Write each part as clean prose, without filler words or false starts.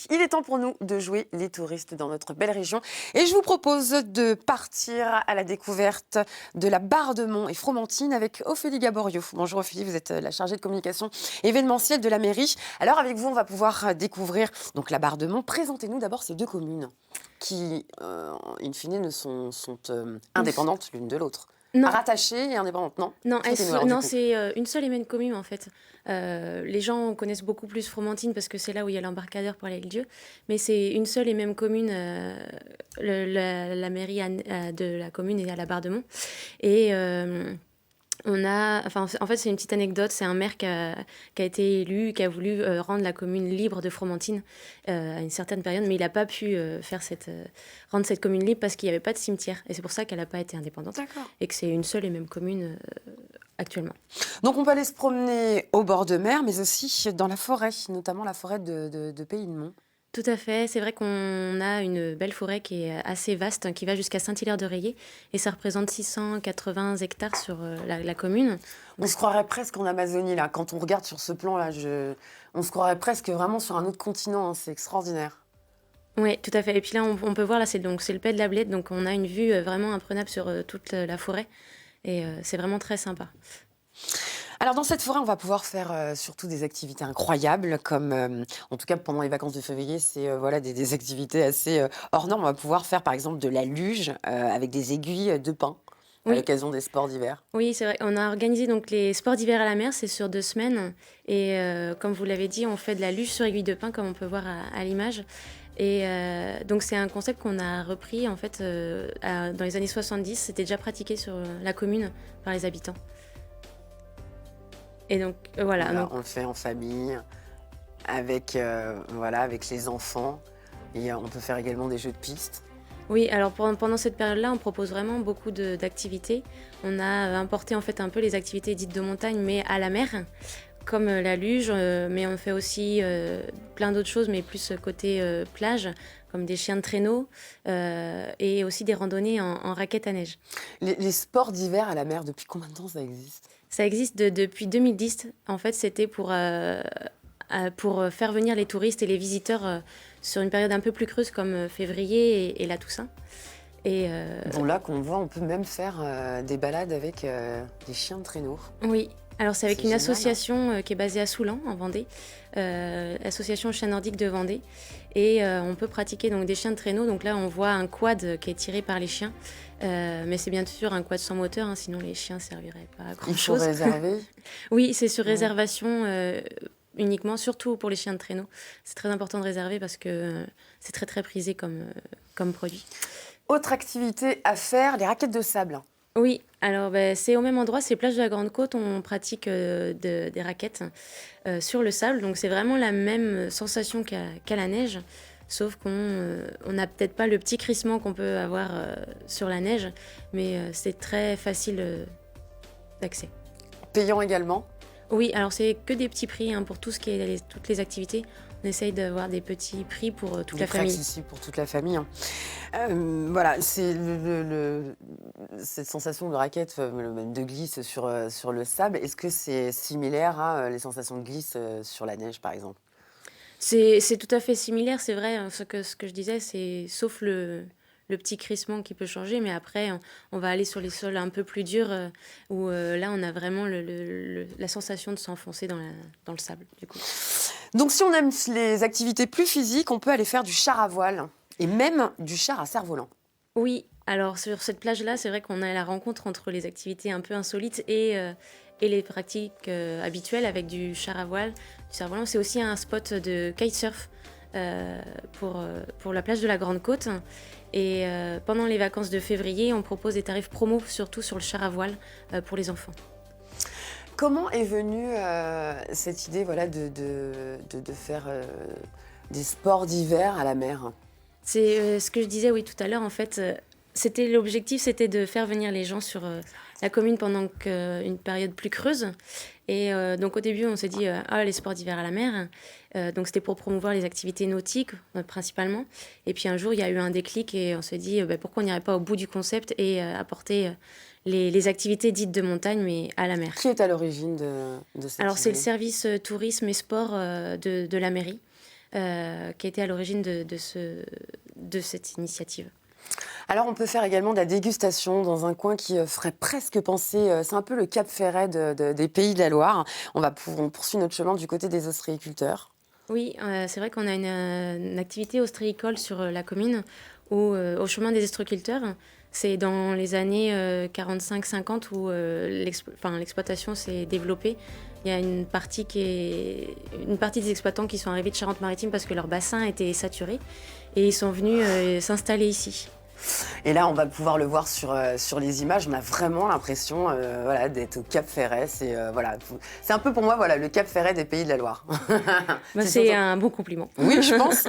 Il est temps pour nous de jouer les touristes dans notre belle région et je vous propose de partir à la découverte de la Bardemont et Fromentine avec Ophélie Gaborio. Bonjour Ophélie, vous êtes la chargée de communication événementielle de la mairie. Alors avec vous, on va pouvoir découvrir donc la Bardemont. Présentez-nous d'abord ces deux communes qui, in fine, sont indépendantes l'une de l'autre. Non, Rattachées et indépendantes, non? non, Expliquez-nous alors du non, coup. c'est une seule et même commune en fait. Les gens connaissent beaucoup plus Fromentine parce que c'est là où il y a l'embarcadère pour aller le Dieu, mais c'est une seule et même commune. La mairie de la commune est à la Bardemont. Et en fait, c'est une petite anecdote. C'est un maire qui a été élu, qui a voulu rendre la commune libre de Fromentine à une certaine période, mais il n'a pas pu rendre cette commune libre parce qu'il n'y avait pas de cimetière. Et c'est pour ça qu'elle n'a pas été indépendante D'accord. et que c'est une seule et même commune actuellement. Donc on peut aller se promener au bord de mer, mais aussi dans la forêt, notamment la forêt de Pays-de-Mont. Tout à fait. C'est vrai qu'on a une belle forêt qui est assez vaste, hein, qui va jusqu'à Saint-Hilaire-de-Rayé, et ça représente 680 hectares sur la commune. On se croirait presque en Amazonie, là. Quand on regarde sur ce plan-là, on se croirait presque vraiment sur un autre continent, hein. C'est extraordinaire. Oui, tout à fait. Et puis là, on peut voir, là, c'est le Pet de la Blette, donc on a une vue vraiment imprenable sur toute la forêt, et c'est vraiment très sympa. Alors dans cette forêt, on va pouvoir faire surtout des activités incroyables, comme en tout cas pendant les vacances de février, c'est voilà, des activités assez hors normes. On va pouvoir faire par exemple de la luge avec des aiguilles de pin à Oui, l'occasion des sports d'hiver. oui, c'est vrai. On a organisé donc les sports d'hiver à la mer, c'est sur 2 semaines. Et comme vous l'avez dit, on fait de la luge sur aiguille de pin, comme on peut voir à l'image. Et donc c'est un concept qu'on a repris en fait dans les années 70. C'était déjà pratiqué sur la commune par les habitants. Et donc voilà. Voilà, Donc on le fait en famille, avec, voilà, avec les enfants. Et on peut faire également des jeux de piste. oui, alors pendant cette période-là, on propose vraiment beaucoup d'activités. On a importé en fait un peu les activités dites de montagne, mais à la mer, comme la luge, mais on fait aussi plein d'autres choses, mais plus côté plage, comme des chiens de traîneau et aussi des randonnées en raquettes à neige. Les sports d'hiver à la mer, depuis combien de temps ça existe? Ça existe depuis 2010. En fait, c'était pour faire venir les touristes et les visiteurs sur une période un peu plus creuse comme février et la Toussaint. Et Bon, là, qu'on voit, on peut même faire des balades avec des chiens de traîneau. oui, alors c'est avec C'est une génial. association qui est basée à Soulan, en Vendée, association Chien Nordique de Vendée. Et on peut pratiquer donc des chiens de traîneau. Donc là, on voit un quad qui est tiré par les chiens. Mais c'est bien sûr un quad sans moteur, hein, sinon les chiens ne serviraient pas à Il faut grand-chose. réserver. Oui, c'est sur Ouais. réservation uniquement, surtout pour les chiens de traîneau. C'est très important de réserver parce que c'est très très prisé comme produit. Autre activité à faire, les raquettes de sable. Oui, alors ben, c'est au même endroit, c'est plage de la Grande Côte, on pratique des raquettes sur le sable, donc c'est vraiment la même sensation qu'à la neige, sauf on n'a peut-être pas le petit crissement qu'on peut avoir sur la neige, mais c'est très facile d'accès. Payant également. Oui, alors c'est que des petits prix hein, pour tout ce qui est toutes les activités. On essaye d'avoir des petits prix pour toute Des la prix famille. accessibles pour toute la famille, hein. Voilà, c'est cette sensation de raquette, même de glisse sur le sable. Est-ce que c'est similaire à les sensations de glisse sur la neige, par exemple? C'est tout à fait similaire, c'est vrai, hein, ce que je disais, c'est sauf le petit crissement qui peut changer, mais après, on va aller sur les sols un peu plus durs, où là, on a vraiment la sensation de s'enfoncer dans le sable, du coup. Donc, si on aime les activités plus physiques, on peut aller faire du char à voile et même du char à cerf-volant. Oui, alors sur cette plage-là, c'est vrai qu'on a la rencontre entre les activités un peu insolites et les pratiques habituelles avec du char à voile, du cerf-volant. C'est aussi un spot de kitesurf pour la plage de la Grande Côte. Et pendant les vacances de février, on propose des tarifs promo, surtout sur le char à voile pour les enfants. Comment est venue cette idée, voilà, de faire des sports d'hiver à la mer? C'est ce que je disais, oui, tout à l'heure. En fait, l'objectif, c'était de faire venir les gens sur la commune pendant une période plus creuse. Et donc, au début, on s'est dit, ah, les sports d'hiver à la mer. Donc, c'était pour promouvoir les activités nautiques, principalement. Et puis, un jour, il y a eu un déclic et on s'est dit, bah, pourquoi on n'irait pas au bout du concept et apporter les activités dites de montagne, mais à la mer. Qui est à l'origine de cette Alors, c'est le idée? service tourisme et sport de la mairie. qui a été à l'origine de cette initiative. Alors, on peut faire également de la dégustation dans un coin qui ferait presque penser, c'est un peu le Cap Ferret des Pays de la Loire. On poursuit notre chemin du côté des ostréiculteurs. Oui, c'est vrai qu'on a une activité ostréicole sur la commune, au chemin des ostréiculteurs. C'est dans les années 45-50 où l'exploitation s'est développée. Il y a une partie des exploitants qui sont arrivés de Charente-Maritime parce que leur bassin était saturé et ils sont venus s'installer ici. Et là, on va pouvoir le voir sur les images. On a vraiment l'impression d'être au Cap Ferret. C'est un peu pour moi le Cap Ferret des Pays de la Loire. C'est un bon compliment. Oui, je pense.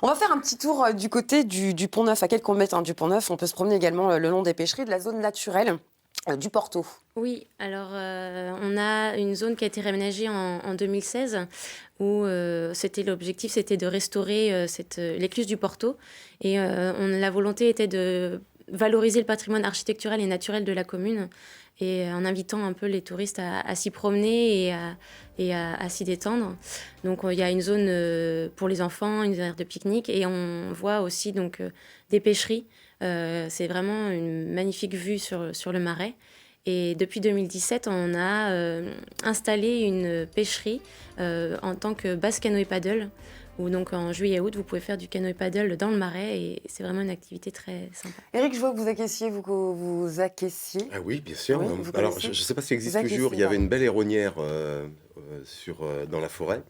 On va faire un petit tour du côté du Pont-Neuf. À quelques kilomètres du Pont-Neuf, on peut se promener également le long des pêcheries, de la zone naturelle du Porto. Oui, alors on a une zone qui a été réaménagée en 2016 où l'objectif c'était de restaurer l'écluse du Porto et la volonté était de valoriser le patrimoine architectural et naturel de la commune et en invitant un peu les touristes à s'y promener et à s'y détendre. Donc il y a une zone pour les enfants, une aire de pique-nique et on voit aussi donc des pêcheries. C'est vraiment une magnifique vue sur le marais. Et depuis 2017, on a installé une pêcherie en tant que base canoë paddle, où donc en juillet et août, vous pouvez faire du canoë paddle dans le marais et c'est vraiment une activité très sympa. Éric, je vois que vous acquiesciez. Ah oui, bien sûr. Oui, alors, je ne sais pas si ça existe toujours. Il y avait une belle héronière dans la forêt,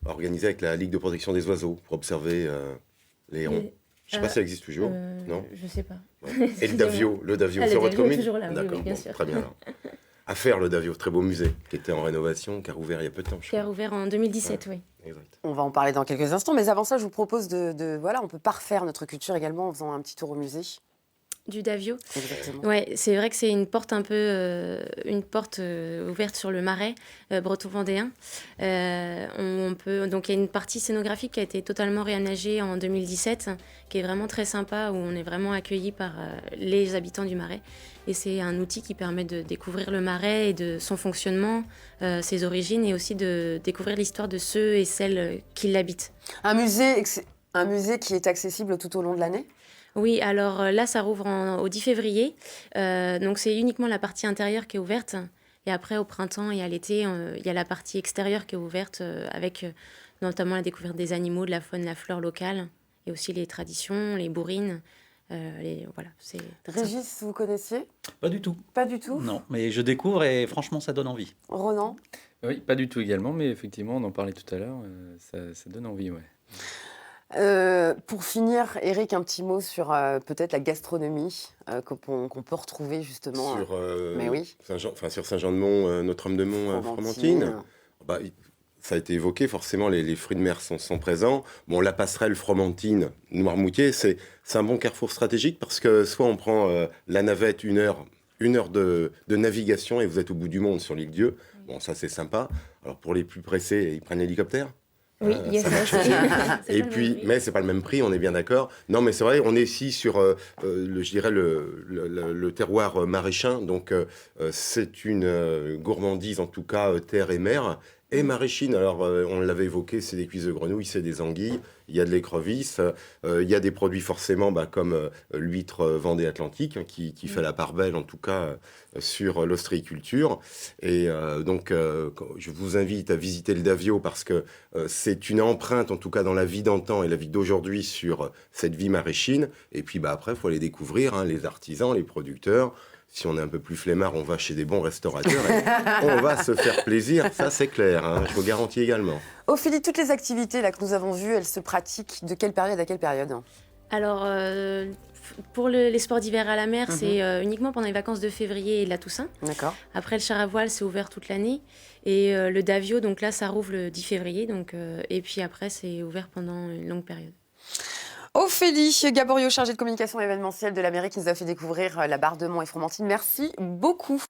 organisée avec la Ligue de protection des oiseaux pour observer les hérons. Je ne sais pas si ça existe toujours. Non. Je ne sais pas. Ouais. Et le Davio sur votre commune? Toujours là, d'accord, oui, bien sûr. Très bien. Alors. À faire le Davio, très beau musée, qui était en rénovation, qui a rouvert il y a peu de temps. Qui a rouvert en 2017, oui. Exact. On va en parler dans quelques instants, mais avant ça, je vous propose on peut parfaire notre culture également en faisant un petit tour au musée. Du Davio. Exactement. Ouais, c'est vrai que c'est une porte ouverte sur le marais breton-vendéen. Donc il y a une partie scénographique qui a été totalement réaménagée en 2017, qui est vraiment très sympa, où on est vraiment accueillis par les habitants du marais. Et c'est un outil qui permet de découvrir le marais et de son fonctionnement, ses origines, et aussi de découvrir l'histoire de ceux et celles qui l'habitent. Un musée qui est accessible tout au long de l'année ? Oui, alors là, ça rouvre au 10 février. Donc, c'est uniquement la partie intérieure qui est ouverte. Et après, au printemps et à l'été, il y a la partie extérieure qui est ouverte avec notamment la découverte des animaux, de la faune, la flore locale et aussi les traditions, les bourrines. Régis, vous connaissiez ? Pas du tout. Pas du tout ? Non, mais je découvre et franchement, ça donne envie. Ronan ? Oui, pas du tout également, mais effectivement, on en parlait tout à l'heure, ça donne envie, ouais. Pour finir, Éric, un petit mot sur peut-être la gastronomie qu'on peut retrouver justement. Sur, mais oui. sur Saint-Jean-de-Mont, Notre-Dame-de-Mont, Fromentine. Ça a été évoqué, forcément, les fruits de mer sont présents. Bon, la passerelle Fromentine, Noirmoutier, c'est un bon carrefour stratégique parce que soit on prend la navette, une heure de navigation et vous êtes au bout du monde sur l'île Dieu. Bon, ça c'est sympa. Alors pour les plus pressés, ils prennent l'hélicoptère. Oui, et puis, mais c'est pas le même prix, on est bien d'accord. Non, mais c'est vrai, on est ici sur, je dirais, le terroir maraîchin. Donc, c'est une gourmandise, en tout cas, terre et mer. Et maraîchine, alors on l'avait évoqué, c'est des cuisses de grenouille, c'est des anguilles, il y a de l'écrevisse, il y a des produits forcément comme l'huître Vendée Atlantique, qui fait la part belle en tout cas sur l'ostréiculture. Et donc je vous invite à visiter le Davio parce que c'est une empreinte en tout cas dans la vie d'antan et la vie d'aujourd'hui sur cette vie maraîchine. Et puis après, il faut aller découvrir les artisans, les producteurs. Si on est un peu plus flemmard, on va chez des bons restaurateurs et on va se faire plaisir, ça c'est clair, je vous garantis également. Ophélie, toutes les activités là, que nous avons vues, elles se pratiquent de quelle période à quelle période ? Alors, pour les sports d'hiver à la mer, c'est uniquement pendant les vacances de février et de la Toussaint. D'accord. Après, le char à voile, c'est ouvert toute l'année. Et le Davio, donc là, ça rouvre le 10 février. Et puis après, c'est ouvert pendant une longue période. Ophélie Gaborio, chargée de communication événementielle de la mairie, qui nous a fait découvrir la Bardemont et Fromentine. Merci beaucoup.